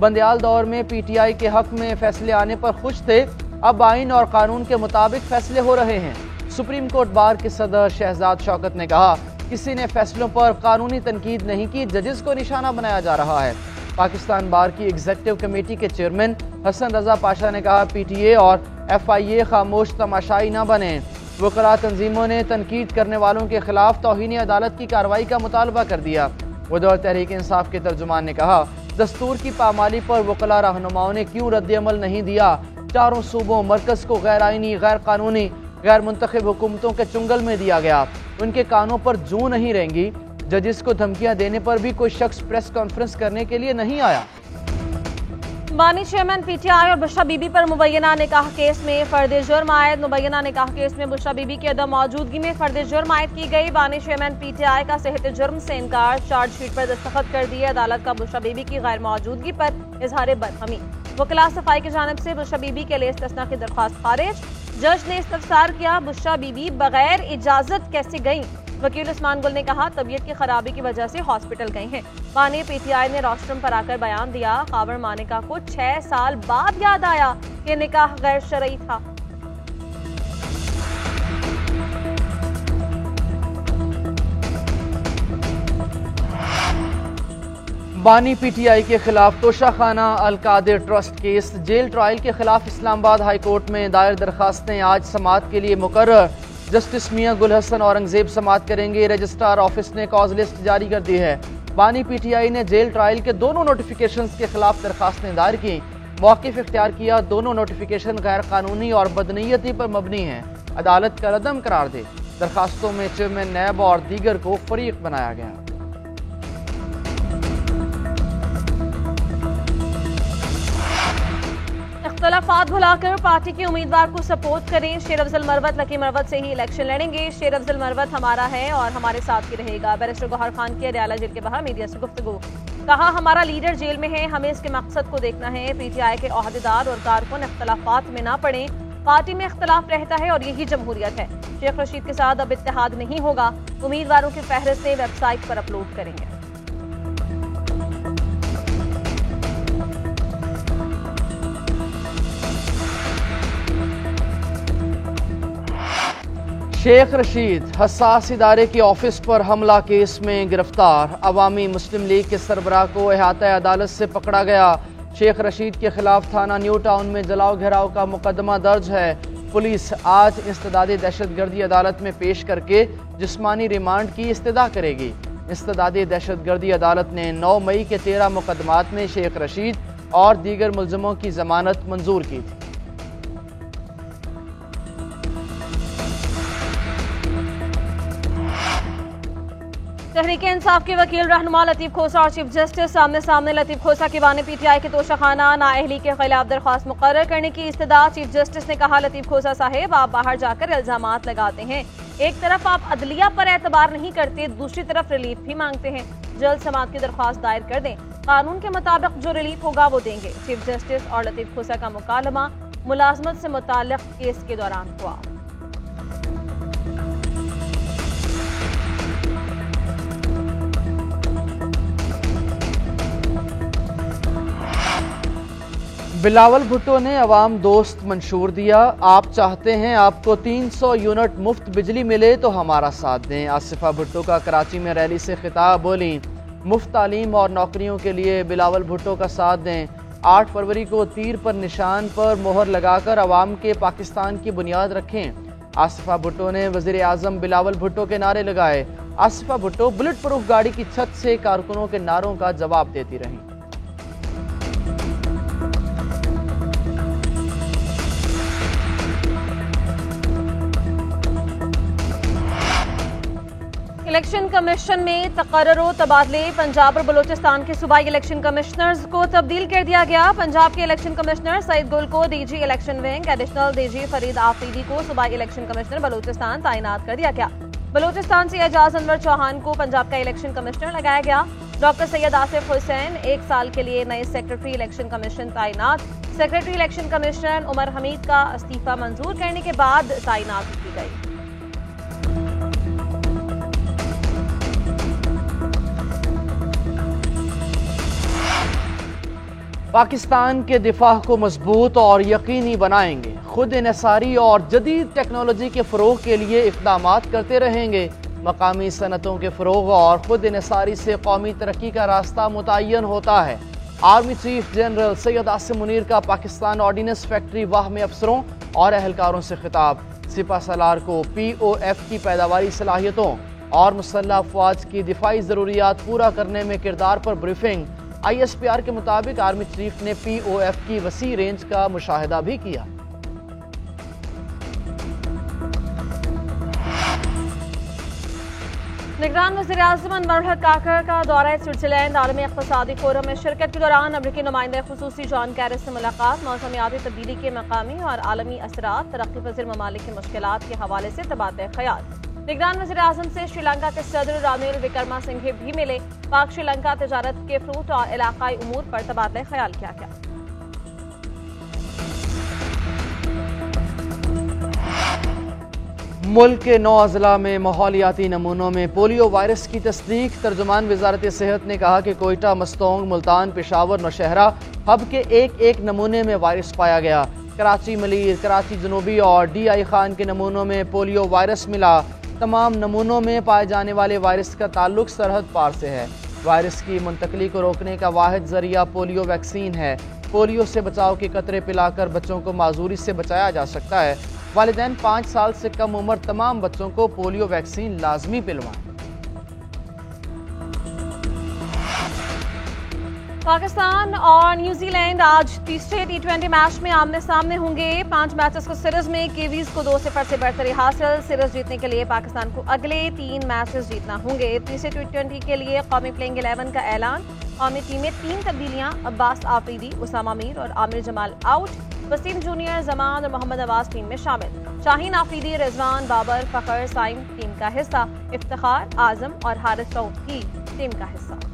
بندیال دور میں P T I کے حق میں فیصلے آنے پر خوش تھے، اب آئین اور قانون کے مطابق فیصلے ہو رہے ہیں۔ سپریم کورٹ بار کے صدر شہزاد شوکت نے کہا، کسی نے فیصلوں پر قانونی تنقید نہیں کی، ججز کو نشانہ بنایا جا رہا ہے۔ پاکستان بار کی ایگزیکٹو کمیٹی کے چیئرمین حسن رضا پاشا نے کہا، پی ٹی اے اور ایف آئی اے خاموش تماشائی نہ بنیں۔ وکلاء تنظیموں نے تنقید کرنے والوں کے خلاف توہین عدالت کی کارروائی کا مطالبہ کر دیا۔ ادھر تحریک انصاف کے ترجمان نے کہا، دستور کی پامالی پر وکلاء رہنماؤں نے کیوں رد عمل نہیں دیا؟ چاروں صوبوں مرکز کو غیر آئینی، غیر قانونی، غیر منتخب حکومتوں کے چنگل میں دیا گیا، ان کے کانوں پر جوں نہیں رینگی۔ ججز کو دھمکیاں دینے پر بھی کوئی شخص پریس کانفرنس کرنے کے لیے نہیں آیا۔ بانی چیئرمین پی ٹی آئی اور بشرا بی بی پر مبینہ نکاح کیس میں فرد جرم عائد۔ مبینہ نکاح کیس میں بشرا بی بی کی عدم موجودگی میں فرد جرم عائد کی گئی۔ بانی چیئرمین پی ٹی آئی کا صحت جرم سے انکار، چارج شیٹ پر دستخط کر دیے۔ عدالت کا بشرا بی بی کی غیر موجودگی پر اظہار برہمی۔ وکلاء صفائی کی جانب سے بشرا بی بی کے لیے استثناء کی درخواست خارج۔ جج نے استفسار کیا، بشرا بی بی بغیر اجازت کیسے گئیں؟ وکیل عثمان گل نے کہا، طبیعت کی خرابی کی وجہ سے ہاسپٹل گئی ہیں۔ بانی پی ٹی آئی نے روسٹرم پر آ کر بیان دیا، خاور مانیکا کو 6 سال بعد یاد آیا کہ نکاح غیر شرعی تھا۔ بانی پی ٹی آئی کے خلاف توشہ خانہ القادر ٹرسٹ کیس، جیل ٹرائل کے خلاف اسلام آباد ہائی کورٹ میں دائر درخواستیں آج سماعت کے لیے مقرر۔ جسٹس میاں گل حسن اورنگزیب سماعت کریں گے۔ رجسٹرار آفس نے کاز لسٹ جاری کر دی ہے۔ بانی پی ٹی آئی نے جیل ٹرائل کے دونوں نوٹیفیکیشنز کے خلاف درخواستیں دائر کی، موقف اختیار کیا، دونوں نوٹیفیکیشن غیر قانونی اور بدنیتی پر مبنی ہیں، عدالت کا ردم قرار دے۔ درخواستوں میں چیئرمین نیب اور دیگر کو فریق بنایا گیا۔ اختلافات بھلا کر پارٹی کے امیدوار کو سپورٹ کریں۔ شیر افضل مروت لکی مروت سے ہی الیکشن لڑیں گے۔ شیر افضل مروت ہمارا ہے اور ہمارے ساتھ ہی رہے گا۔ بیرسٹر گوہر خان کی اڈیالہ جیل کے باہر میڈیا سے گفتگو، کہا ہمارا لیڈر جیل میں ہے، ہمیں اس کے مقصد کو دیکھنا ہے۔ پی ٹی آئی کے عہدیدار اور کارکن اختلافات میں نہ پڑیں، پارٹی میں اختلاف رہتا ہے اور یہی جمہوریت ہے۔ شیخ رشید کے ساتھ اب اتحاد نہیں ہوگا، امیدواروں کی فہرستیں ویب سائٹ پر اپلوڈ کریں گے۔ شیخ رشید حساس ادارے کے آفس پر حملہ کیس میں گرفتار، عوامی مسلم لیگ کے سربراہ کو احاطہ عدالت سے پکڑا گیا۔ شیخ رشید کے خلاف تھانہ نیو ٹاؤن میں جلاؤ گھیراؤ کا مقدمہ درج ہے۔ پولیس آج استدادی دہشت گردی عدالت میں پیش کر کے جسمانی ریمانڈ کی استدعا کرے گی۔ استدادی دہشت گردی عدالت نے 9 مئی کے 13 مقدمات میں شیخ رشید اور دیگر ملزموں کی ضمانت منظور کی تھی۔ تحریک انصاف کے وکیل رہنما لطیف کھوسا اور چیف جسٹس سامنے لطیف کھوسا کی بانی پی ٹی آئی کے توشہ خانہ نااہلی کے خلاف درخواست مقرر کرنے کی استدعا۔ چیف جسٹس نے کہا، لطیف کھوسا صاحب آپ باہر جا کر الزامات لگاتے ہیں، ایک طرف آپ عدلیہ پر اعتبار نہیں کرتے، دوسری طرف ریلیف بھی مانگتے ہیں، جلد سماعت کی درخواست دائر کر دیں، قانون کے مطابق جو ریلیف ہوگا وہ دیں گے۔ چیف جسٹس اور لطیف کھوسا کا مکالمہ ملازمت سے متعلق کیس کے دوران ہوا۔ بلاول بھٹو نے عوام دوست منشور دیا، آپ چاہتے ہیں آپ کو 300 یونٹ مفت بجلی ملے تو ہمارا ساتھ دیں۔ آصفہ بھٹو کا کراچی میں ریلی سے خطاب، بولیں مفت تعلیم اور نوکریوں کے لیے بلاول بھٹو کا ساتھ دیں۔ 8 فروری کو تیر پر نشان پر مہر لگا کر عوام کے پاکستان کی بنیاد رکھیں۔ آصفہ بھٹو نے وزیر اعظم بلاول بھٹو کے نعرے لگائے۔ آصفہ بھٹو بلٹ پروف گاڑی کی چھت سے کارکنوں کے نعروں کا جواب دیتی رہیں۔ الیکشن کمیشن میں تقرر و تبادلے، پنجاب اور بلوچستان کے صوبائی الیکشن کمشنرز کو تبدیل کر دیا گیا۔ پنجاب کے الیکشن کمشنر سعید گل کو D G election wing, additional D G Farid Afridi کو صوبائی الیکشن کمشنر بلوچستان تعینات کر دیا گیا۔ بلوچستان سے اعجاز انور چوہان کو پنجاب کا الیکشن کمشنر لگایا گیا۔ ڈاکٹر سید آصف حسین 1 سال کے لیے نئے سیکرٹری الیکشن کمیشن تعینات۔ سیکرٹری الیکشن کمیشن عمر حمید کا استعفی منظور کرنے کے بعد تعینات کی گئی۔ پاکستان کے دفاع کو مضبوط اور یقینی بنائیں گے، خود انحصاری اور جدید ٹیکنالوجی کے فروغ کے لیے اقدامات کرتے رہیں گے۔ مقامی صنعتوں کے فروغ اور خود انحصاری سے قومی ترقی کا راستہ متعین ہوتا ہے۔ Army chief general Syed Asim Munir کا پاکستان آرڈیننس فیکٹری واہ میں افسروں اور اہلکاروں سے خطاب۔ سپہ سالار کو پی او ایف کی پیداواری صلاحیتوں اور مسلح افواج کی دفاعی ضروریات پورا کرنے میں کردار پر briefing. I S P R کے مطابق آرمی چیف نے پی او ایف کی وسیع رینج کا مشاہدہ بھی کیا۔ نگران وزیر اعظم انور الحق کاکڑ کا دورہ سوئٹزرلینڈ عالمی اقتصادی فورم میں شرکت کے دوران امریکی نمائندہ خصوصی جان کیرس سے ملاقات۔ موسمیاتی تبدیلی کے مقامی اور عالمی اثرات، ترقی پذیر ممالک کی مشکلات کے حوالے سے تبادلہ خیال۔ نگران وزیر اعظم سے شری لنکا کے صدر رانیل وکرما سنگھے بھی ملے۔ پاک شری لنکا تجارت کے فروٹ اور علاقائی امور پر تبادلہ خیال کیا گیا۔ ملک کے 9 اضلاع میں ماحولیاتی نمونوں میں پولیو وائرس کی تصدیق۔ ترجمان وزارت صحت نے کہا کہ کوئٹہ، مستونگ، ملتان، پشاور، نوشہرہ ہب کے ایک نمونے میں وائرس پایا گیا۔ کراچی ملیر، کراچی جنوبی اور ڈی آئی خان کے نمونوں میں پولیو وائرس ملا۔ تمام نمونوں میں پائے جانے والے وائرس کا تعلق سرحد پار سے ہے۔ وائرس کی منتقلی کو روکنے کا واحد ذریعہ پولیو ویکسین ہے۔ پولیو سے بچاؤ کے قطرے پلا کر بچوں کو معذوری سے بچایا جا سکتا ہے۔ والدین 5 سال سے کم عمر تمام بچوں کو پولیو ویکسین لازمی پلوائیں۔ پاکستان اور نیوزی لینڈ آج تیسرے T20 میچ میں آمنے سامنے ہوں گے۔ 5 میچز کو سیریز میں کیویز کو 2-0 سے برتری حاصل۔ سیریز جیتنے کے لیے پاکستان کو اگلے 3 میچز جیتنا ہوں گے۔ تیسرے T20 کے لیے قومی پلینگ 11 کا اعلان۔ قومی ٹیم میں 3 تبدیلیاں، عباس آفریدی، اسامہ میر اور عامر جمال آؤٹ۔ وسیم جونیئر، زمان اور محمد نواز ٹیم میں شامل۔ شاہین آفریدی، رضوان، بابر، فخر، سائم ٹیم کا حصہ۔ افتخار، اعظم اور حارث سعود بھی ٹیم کا حصہ۔